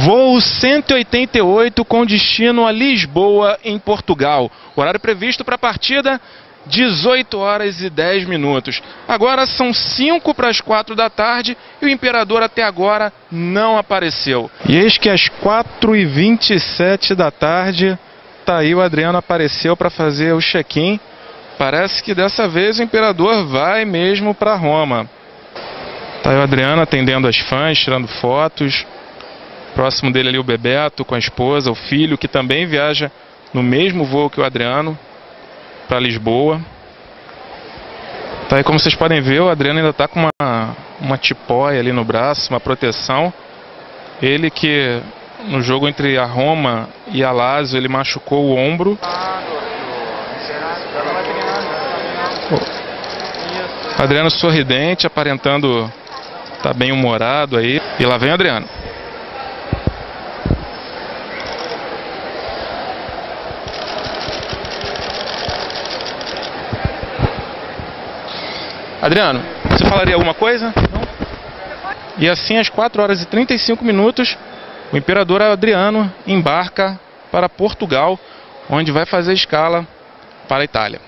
Voo 188 com destino a Lisboa, em Portugal. Horário previsto para a partida, 18 horas e 10 minutos. Agora são 5 para as 4 da tarde e o Imperador até agora não apareceu. E eis que às 4h27 da tarde, tá aí, o Adriano apareceu para fazer o check-in. Parece que dessa vez o Imperador vai mesmo para Roma. Tá aí o Adriano atendendo as fãs, tirando fotos. Próximo dele ali o Bebeto com a esposa, o filho, que também viaja no mesmo voo que o Adriano, para Lisboa. Tá aí, como vocês podem ver, o Adriano ainda está com uma tipóia ali no braço, uma proteção. Ele que no jogo entre a Roma e a Lazio, ele machucou o ombro. Adriano sorridente, aparentando tá bem humorado aí. E lá vem o Adriano. Adriano, você falaria alguma coisa? Não? E assim, às 4 horas e 35 minutos, o Imperador Adriano embarca para Portugal, onde vai fazer escala para a Itália.